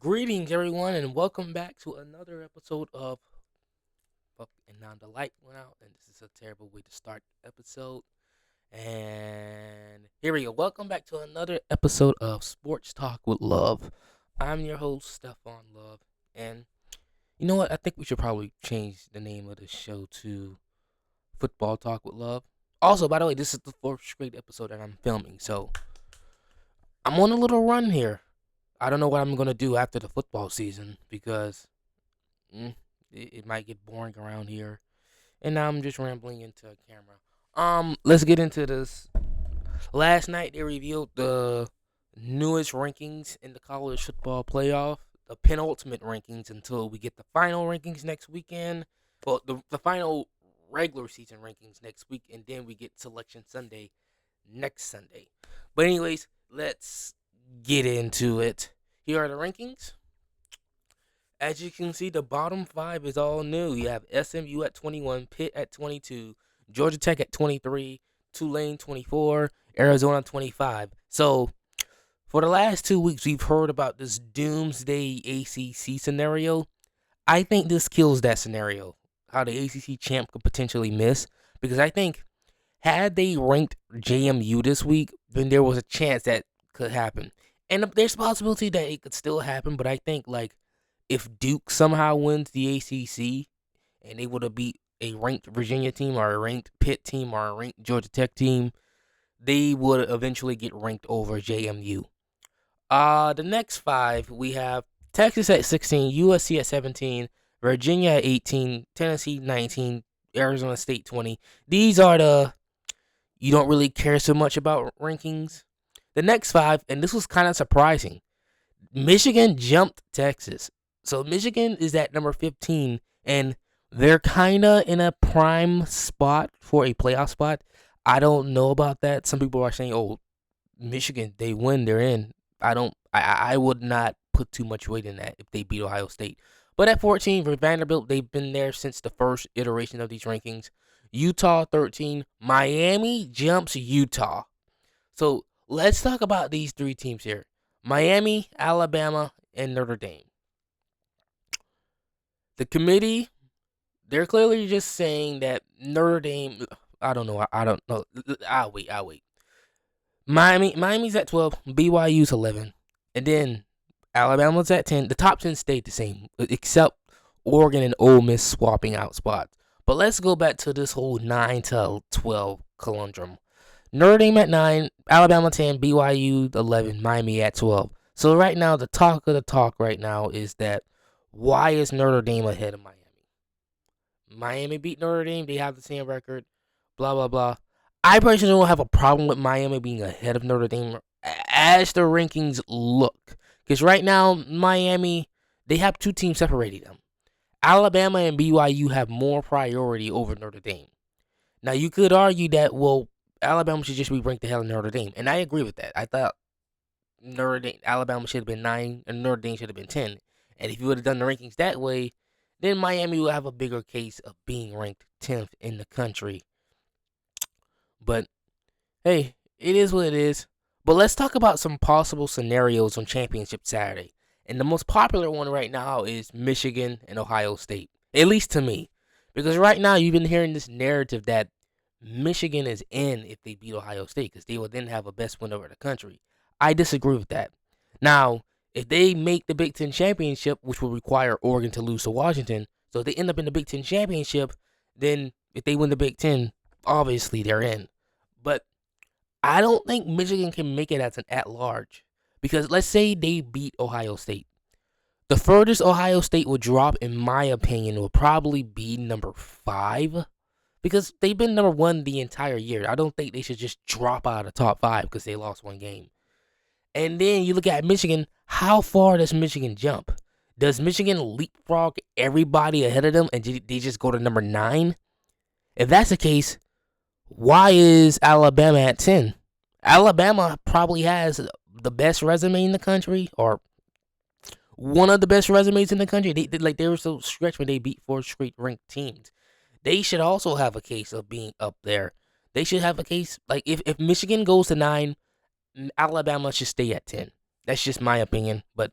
Greetings, everyone, and welcome back to another episode of Fuck. And now the light went out, and this is a terrible way to start the episode. And here we go. Welcome back to another episode of Sports Talk with Love. I'm your host, Stefan Love, and you know what? I think we should probably change the name of the show to Football Talk with Love. Also, by the way, this is the fourth straight episode that I'm filming, so I'm on a little run here. I don't know what I'm gonna do after the football season because mm, it might get boring around here. And now I'm just rambling into a camera. Let's get into this. Last night they revealed the newest rankings in the college football playoff, the penultimate rankings until we get the final rankings next weekend. Well, the final regular season rankings next week, and then we get Selection Sunday next Sunday. But anyways, let's get into it. Here are the rankings. As you can see, the bottom five is all new. You have SMU at 21, Pitt at 22, Georgia Tech at 23, Tulane 24, Arizona 25. So, for the last 2 weeks, we've heard about this doomsday ACC scenario. I think this kills that scenario, how the ACC champ could potentially miss. Because I think, had they ranked JMU this week, then there was a chance that could happen. And there's a possibility that it could still happen, but I think, like, if Duke somehow wins the ACC and they would have beat a ranked Virginia team or a ranked Pitt team or a ranked Georgia Tech team, they would eventually get ranked over JMU. The next five we have Texas at 16, USC at 17, Virginia at 18, Tennessee 19, Arizona State 20. These are the you don't really care so much about rankings. The next five, and this was kind of surprising. Michigan jumped Texas. So Michigan is at number 15, and they're kind of in a prime spot for a playoff spot. I don't know about that. Some people are saying, "Oh, Michigan, they win, they're in." I don't. I would not put too much weight in that if they beat Ohio State. But at 14 for Vanderbilt, they've been there since the first iteration of these rankings. Utah 13, Miami jumps Utah. So let's talk about these three teams here: Miami, Alabama, and Notre Dame. The committee, they're clearly just saying that Notre Dame. I don't know. I don't know. I'll wait. Miami's at 12. BYU's 11, and then Alabama's at 10. The top 10 stayed the same, except Oregon and Ole Miss swapping out spots. But let's go back to this whole 9 to 12 conundrum. Notre Dame at 9, Alabama 10, BYU 11, Miami at 12. So right now, the talk of the talk right now is that why is Notre Dame ahead of Miami? Miami beat Notre Dame. They have the same record. Blah, blah, blah. I personally don't have a problem with Miami being ahead of Notre Dame as the rankings look. Because right now, Miami, they have two teams separating them. Alabama and BYU have more priority over Notre Dame. Now, you could argue that, well, Alabama should just be ranked ahead of Notre Dame. And I agree with that. I thought Alabama should have been 9 and Notre Dame should have been 10. And if you would have done the rankings that way, then Miami will have a bigger case of being ranked 10th in the country. But hey, it is what it is. But let's talk about some possible scenarios on Championship Saturday. And the most popular one right now is Michigan and Ohio State, at least to me. Because right now you've been hearing this narrative that Michigan is in if they beat Ohio State because they would then have a best win over the country. I disagree with that. Now, if they make the Big Ten championship, which will require Oregon to lose to Washington, so if they end up in the Big Ten championship, then if they win the Big Ten, obviously they're in. But I don't think Michigan can make it as an at-large because let's say they beat Ohio State. The furthest Ohio State will drop, in my opinion, will probably be number 5 because they've been number 1 the entire year. I don't think they should just drop out of the top 5 because they lost one game. And then you look at Michigan. How far does Michigan jump? Does Michigan leapfrog everybody ahead of them and they just go to number 9? If that's the case, why is Alabama at 10? Alabama probably has the best resume in the country, or one of the best resumes in the country. They were so stretched when they beat 4 straight ranked teams. They should also have a case of being up there. They should have a case like if Michigan goes to 9, Alabama should stay at 10. That's just my opinion, but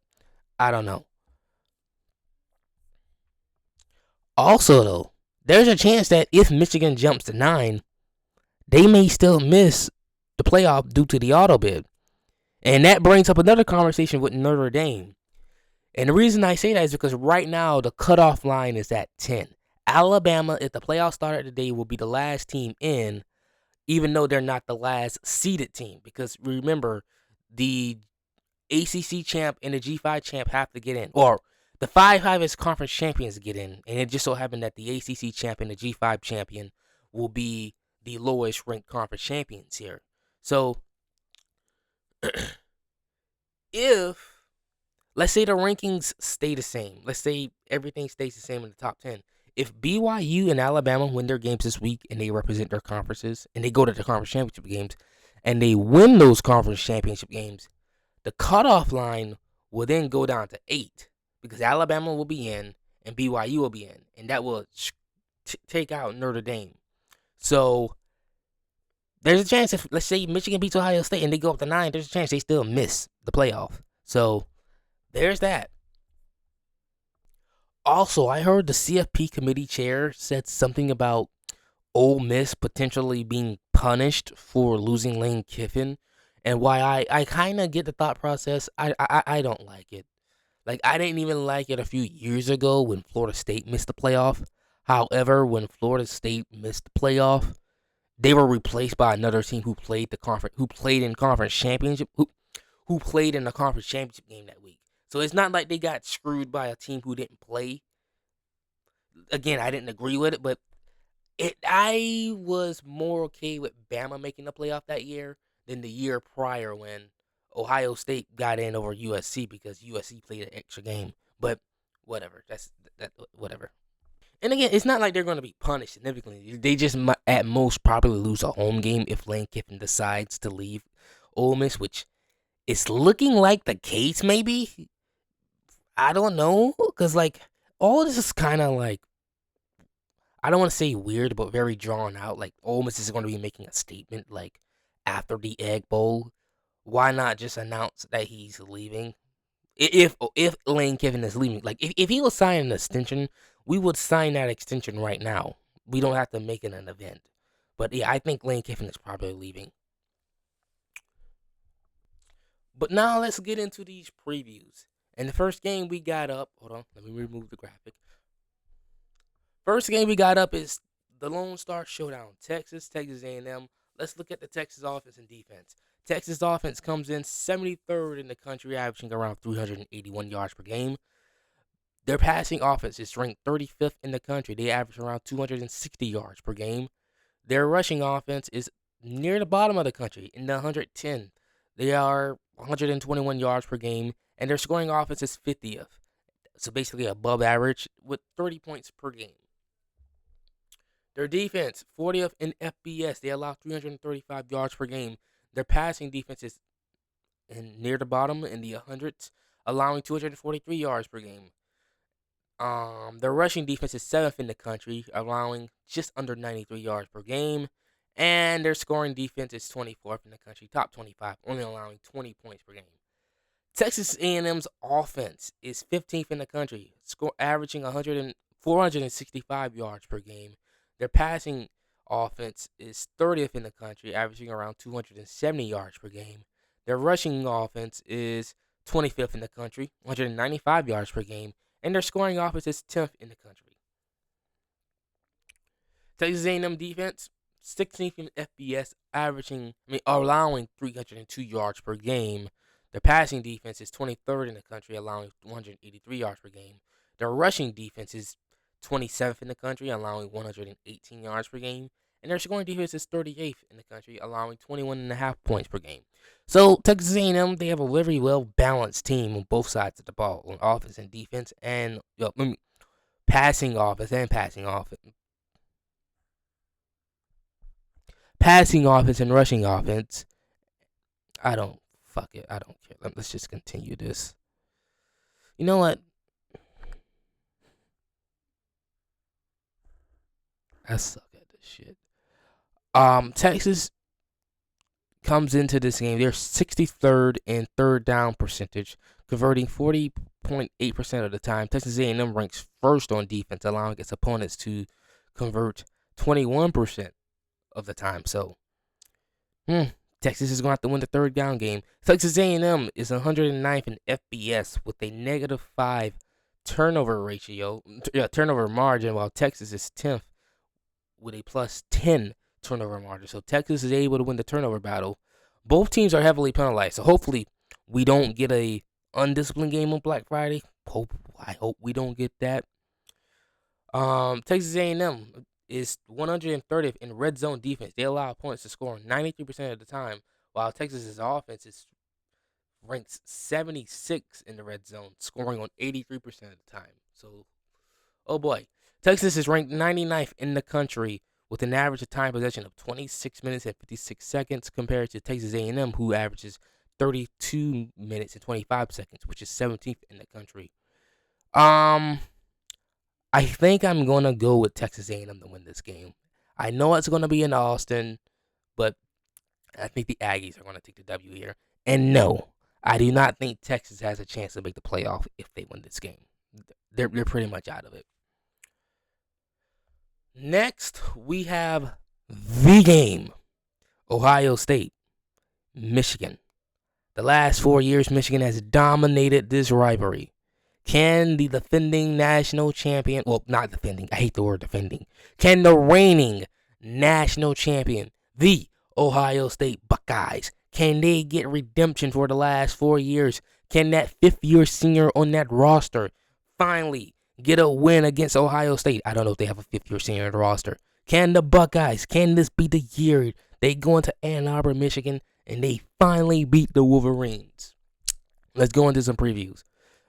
I don't know. Also, though, there's a chance that if Michigan jumps to 9, they may still miss the playoff due to the auto bid. And that brings up another conversation with Notre Dame. And the reason I say that is because right now the cutoff line is at 10. Alabama, if the playoffs started today, will be the last team in, even though they're not the last seeded team. Because remember, the ACC champ and the G5 champ have to get in. Or the five highest conference champions get in. And it just so happened that the ACC champ and the G5 champion will be the lowest ranked conference champions here. So if, let's say the rankings stay the same. Let's say everything stays the same in the top 10. If BYU and Alabama win their games this week and they represent their conferences and they go to the conference championship games and they win those conference championship games, the cutoff line will then go down to 8 because Alabama will be in and BYU will be in. And that will take out Notre Dame. So there's a chance if, let's say, Michigan beats Ohio State and they go up to 9, there's a chance they still miss the playoff. So there's that. Also, I heard the CFP committee chair said something about Ole Miss potentially being punished for losing Lane Kiffin. And why I kind of get the thought process, I don't like it. Like, I didn't even like it a few years ago when Florida State missed the playoff. However, when Florida State missed the playoff, they were replaced by another team who played in conference championship, who played in the conference championship game that week. So it's not like they got screwed by a team who didn't play. Again, I didn't agree with it, but I was more okay with Bama making the playoff that year than the year prior when Ohio State got in over USC because USC played an extra game. But whatever, whatever. And again, it's not like they're going to be punished significantly. They just at most probably lose a home game if Lane Kiffin decides to leave Ole Miss, which is looking like the case. Maybe, I don't know, because like all of this is kind of like, I don't want to say weird, but very drawn out. Like Ole Miss is going to be making a statement like after the Egg Bowl. Why not just announce that he's leaving? If Lane Kiffin is leaving, like if he was signing an extension, we would sign that extension right now. We don't have to make it an event. But yeah, I think Lane Kiffin is probably leaving. But now let's get into these previews. And the first game we got up, hold on, let me remove the graphic. First game we got up is the Lone Star Showdown, Texas A&M. Let's look at the Texas offense and defense. Texas offense comes in 73rd in the country, averaging around 381 yards per game. Their passing offense is ranked 35th in the country. They average around 260 yards per game. Their rushing offense is near the bottom of the country in the 110. They are 121 yards per game, and their scoring offense is 50th. So basically above average with 30 points per game. Their defense, 40th in FBS. They allow 335 yards per game. Their passing defense is near the bottom in the 100s, allowing 243 yards per game. Their rushing defense is 7th in the country, allowing just under 93 yards per game. And their scoring defense is 24th in the country, top 25, only allowing 20 points per game. Texas A&M's offense is 15th in the country, averaging 465 yards per game. Their passing offense is 30th in the country, averaging around 270 yards per game. Their rushing offense is 25th in the country, 195 yards per game. And their scoring offense is 10th in the country. Texas A&M defense, 16th in FBS, allowing 302 yards per game. Their passing defense is 23rd in the country, allowing 183 yards per game. Their rushing defense is 27th in the country, allowing 118 yards per game. And their scoring defense is 38th in the country, allowing 21.5 points per game. So Texas A&M, they have a very well balanced team on both sides of the ball, on offense and defense, and passing offense and passing offense and rushing offense. I don't care. Let's just continue this. You know what? I suck at this shit. Texas comes into this game. They're 63rd in third down percentage, converting 40 38.8% of the time. Texas A&M ranks first on defense, allowing its opponents to convert 21% of the time. So, Texas is going to have to win the third down game. Texas A&M is 109th in FBS with a -5 turnover ratio, turnover margin, while Texas is 10th with a +10 turnover margin. So Texas is able to win the turnover battle. Both teams are heavily penalized, so hopefully we don't get a undisciplined game on Black Friday. I hope we don't get that. Texas A&M is 130th in red zone defense. They allow opponents to score 93% of the time, while Texas's offense is ranks 76 in the red zone, scoring on 83% of the time. So, oh boy. Texas is ranked 99th in the country with an average of time possession of 26 minutes and 56 seconds compared to Texas A&M, who averages 32 minutes and 25 seconds, which is 17th in the country. I think I'm going to go with Texas A&M to win this game. I know it's going to be in Austin, but I think the Aggies are going to take the W here. And no, I do not think Texas has a chance to make the playoff if they win this game. They're pretty much out of it. Next, we have the game. Ohio State, Michigan. The last 4 years, Michigan has dominated this rivalry. Can the defending national champion, well, not defending, I hate the word defending. Can the reigning national champion, the Ohio State Buckeyes, can they get redemption for the last 4 years? Can that fifth-year senior on that roster finally get a win against Ohio State? I don't know if they have a fifth-year senior on the roster. Can the Buckeyes, can this be the year they go into Ann Arbor, Michigan, and they finally beat the Wolverines? Let's go into some previews.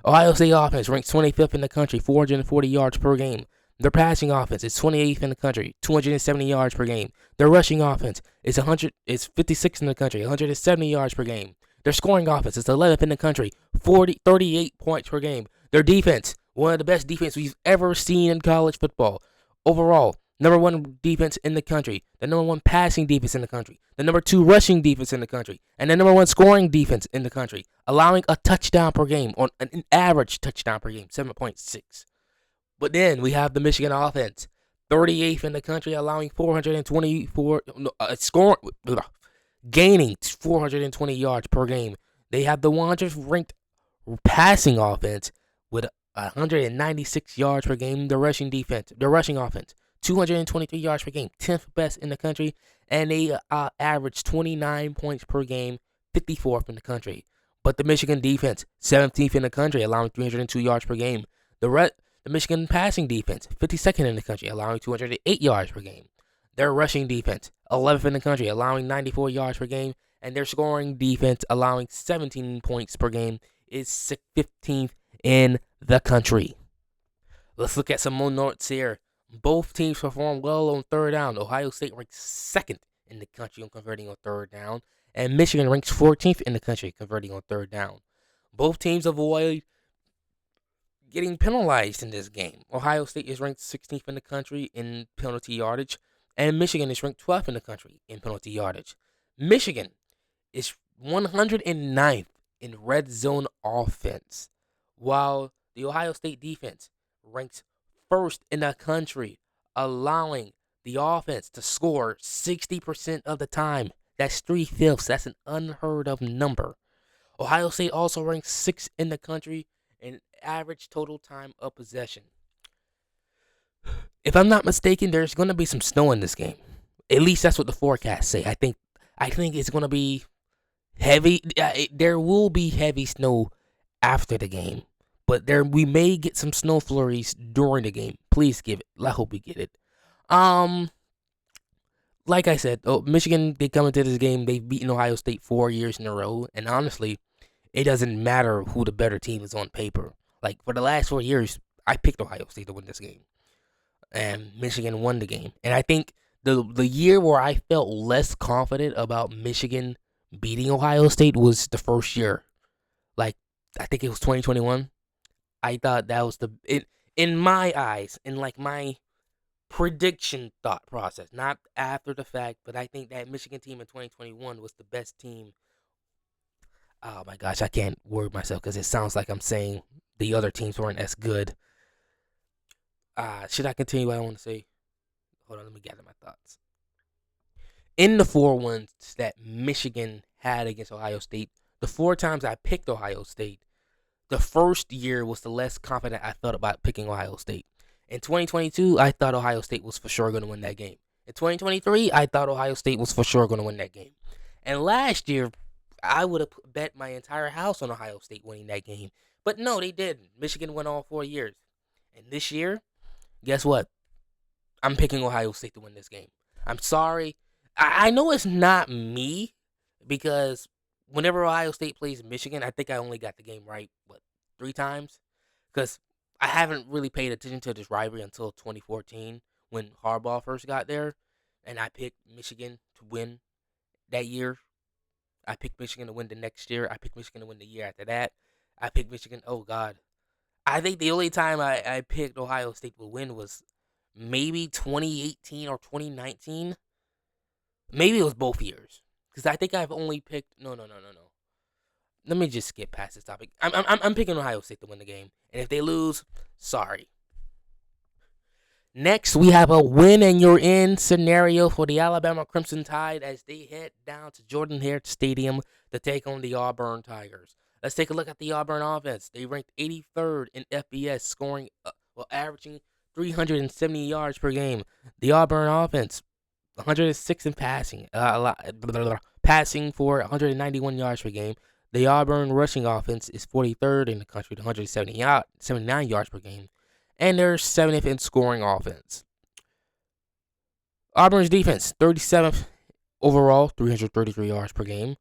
Ohio State offense ranks 25th in the country, 440 yards per game. Their passing offense is 28th in the country, 270 yards per game. Their rushing offense is 56th in the country, 170 yards per game. Their scoring offense is 11th in the country, 38 points per game. Their defense, one of the best defense we've ever seen in college football. Overall, number 1 defense in the country, the number 1 passing defense in the country, the number 2 rushing defense in the country, and the number 1 scoring defense in the country, allowing a touchdown per game, on an average touchdown per game, 7.6. But then we have the Michigan offense, 38th in the country, allowing 424 gaining 420 yards per game. They have the 100th ranked passing offense with 196 yards per game. The rushing offense, 223 yards per game, 10th best in the country, and they average 29 points per game, 54th in the country. But the Michigan defense, 17th in the country, allowing 302 yards per game. The Michigan passing defense, 52nd in the country, allowing 208 yards per game. Their rushing defense, 11th in the country, allowing 94 yards per game. And their scoring defense, allowing 17 points per game, is 15th in the country. Let's look at some more notes here. Both teams perform well on third down. Ohio State ranks 2nd in the country on converting on third down, and Michigan ranks 14th in the country converting on third down. Both teams avoid getting penalized in this game. Ohio State is ranked 16th in the country in penalty yardage, and Michigan is ranked 12th in the country in penalty yardage. Michigan is 109th in red zone offense, while the Ohio State defense ranks 1st in the country, allowing the offense to score 60% of the time. That's 3/5. That's an unheard of number. Ohio State also ranks 6th in the country in average total time of possession. If I'm not mistaken, there's going to be some snow in this game. At least that's what the forecasts say. I think it's going to be heavy. There will be heavy snow after the game, but we may get some snow flurries during the game. Please give it. I hope we get it. Like I said, Michigan, they come into this game, they've beaten Ohio State 4 years in a row, and honestly, it doesn't matter who the better team is on paper. Like, for the last 4 years, I picked Ohio State to win this game, and Michigan won the game. And I think the year where I felt less confident about Michigan beating Ohio State was the first year. Like, I think it was 2021. I thought that was in my eyes, in like my prediction thought process, not after the fact, but I think that Michigan team in 2021 was the best team Oh my gosh, I can't word myself because it sounds like I'm saying the other teams weren't as good. Should I continue what I want to say? Hold on, let me gather my thoughts. In the 4 wins that Michigan had against Ohio State, the 4 times I picked Ohio State, the first year was the less confident I felt about picking Ohio State. In 2022, I thought Ohio State was for sure going to win that game. In 2023, I thought Ohio State was for sure going to win that game. And last year, I would have bet my entire house on Ohio State winning that game. But no, they didn't. Michigan won all 4 years. And this year, guess what? I'm picking Ohio State to win this game. I'm sorry. I know it's not me because whenever Ohio State plays Michigan, I think I only got the game right, 3 times? Because I haven't really paid attention to this rivalry until 2014 when Harbaugh first got there. And I picked Michigan to win that year. I picked Michigan to win the next year. I picked Michigan to win the year after that. I picked Michigan. Oh, God. I think the only time I picked Ohio State to win was maybe 2018 or 2019. Maybe it was both years. Because I think I've only picked. No, no, no, no, no. Let me just skip past this topic. I'm picking Ohio State to win the game. And if they lose, sorry. Next, we have a win and you're in scenario for the Alabama Crimson Tide as they head down to Jordan-Hare Stadium to take on the Auburn Tigers. Let's take a look at the Auburn offense. They ranked 83rd in FBS, scoring, averaging 370 yards per game. The Auburn offense, 106 in passing, passing for 191 yards per game. The Auburn rushing offense is 43rd in the country, 179 yards per game. And they're 7th in scoring offense. Auburn's defense, 37th overall, 333 yards per game.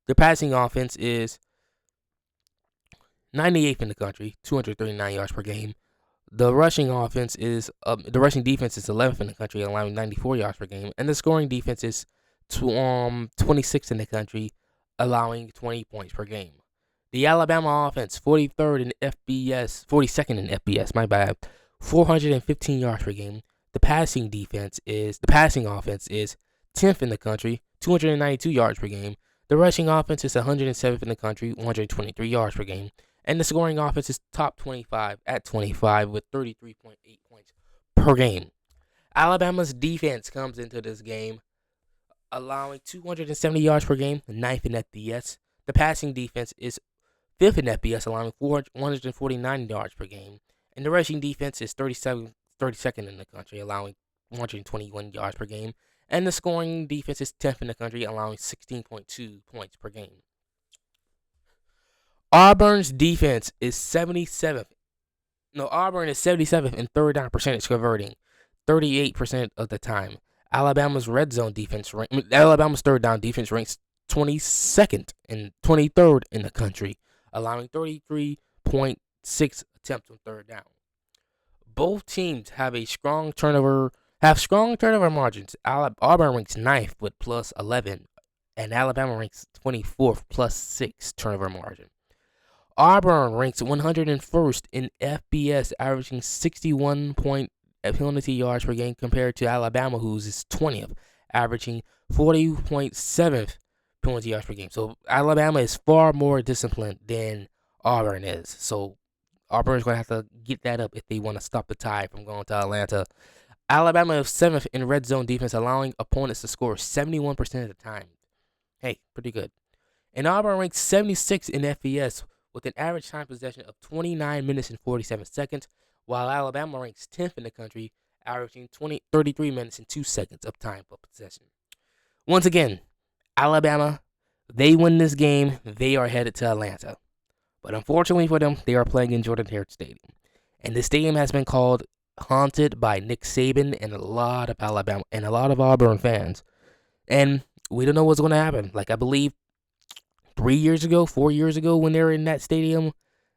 Their passing offense is 98th in the country, 239 yards per game. The rushing defense is 11th in the country, allowing 94 yards per game, and the scoring defense is 26th in the country, allowing 20 points per game. The Alabama offense, 42nd in FBS, my bad, 415 yards per game. The passing offense is 10th in the country, 292 yards per game. The rushing offense is 107th in the country, 123 yards per game. And the scoring offense is top 25 at 25 with 33.8 points per game. Alabama's defense comes into this game allowing 270 yards per game, 9th in FBS. The passing defense is 5th in FBS, allowing 149 yards per game. And the rushing defense is 32nd in the country, allowing 121 yards per game. And the scoring defense is 10th in the country, allowing 16.2 points per game. Auburn's defense is 77th. No, Auburn is 77th in third down percentage converting, 38% of the time. Alabama's third down defense ranks 22nd and 23rd in the country, allowing 33.6 attempts on third down. Both teams have strong turnover margins. Auburn ranks 9th with plus 11, and Alabama ranks 24th plus 6 turnover margin. Auburn ranks 101st in FBS, averaging 61 penalty yards per game compared to Alabama, who's is 20th, averaging 40.7 penalty yards per game. So Alabama is far more disciplined than Auburn is. So Auburn is going to have to get that up if they want to stop the Tide from going to Atlanta. Alabama is 7th in red zone defense, allowing opponents to score 71% of the time. Hey, pretty good. And Auburn ranks 76th in FBS with an average time possession of 29 minutes and 47 seconds, while Alabama ranks 10th in the country, averaging 33 minutes and 2 seconds of time for possession. Once again, Alabama, they win this game, they are headed to Atlanta. But unfortunately for them, they are playing in Jordan-Hare Stadium. And the stadium has been called haunted by Nick Saban and a lot of Alabama and a lot of Auburn fans. And we don't know what's going to happen. Like, I believe 4 years ago, when they were in that stadium,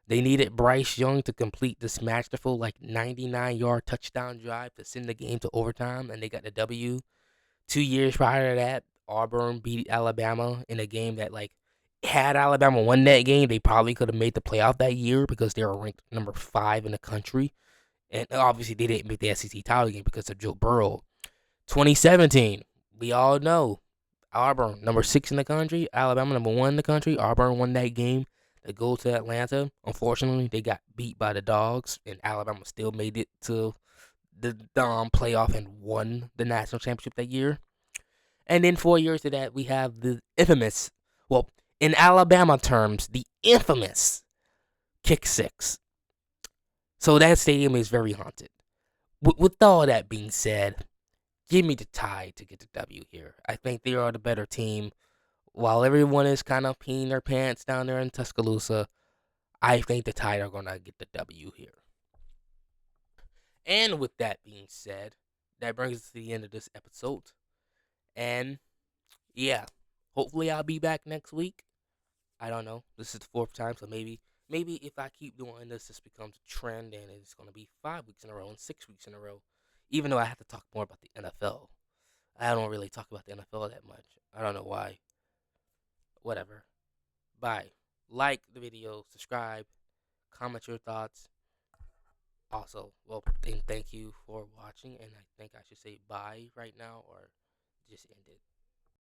they needed Bryce Young to complete this masterful, 99-yard touchdown drive to send the game to overtime, and they got the W. 2 years prior to that, Auburn beat Alabama in a game that, had Alabama won that game, they probably could have made the playoff that year because they were ranked number 5 in the country. And obviously, they didn't make the SEC title game because of Joe Burrow. 2017, we all know Auburn, number 6 in the country. Alabama, number 1 in the country. Auburn won that game. They go to Atlanta. Unfortunately, they got beat by the Dogs, and Alabama still made it to the playoff and won the national championship that year. And then 4 years to that, we have the infamous, well, in Alabama terms, the infamous Kick Six. So that stadium is very haunted. With all that being said, give me the Tide to get the W here. I think they are the better team. While everyone is kind of peeing their pants down there in Tuscaloosa, I think the Tide are going to get the W here. And with that being said, that brings us to the end of this episode. And yeah, hopefully I'll be back next week. I don't know. This is the fourth time, so maybe if I keep doing this becomes a trend, and it's gonna be 5 weeks in a row and 6 weeks in a row. Even though I have to talk more about the NFL, I don't really talk about the NFL that much. I don't know why. Whatever. Bye. Like the video, subscribe, comment your thoughts. Also, well, thank you for watching, and I think I should say bye right now or just end it.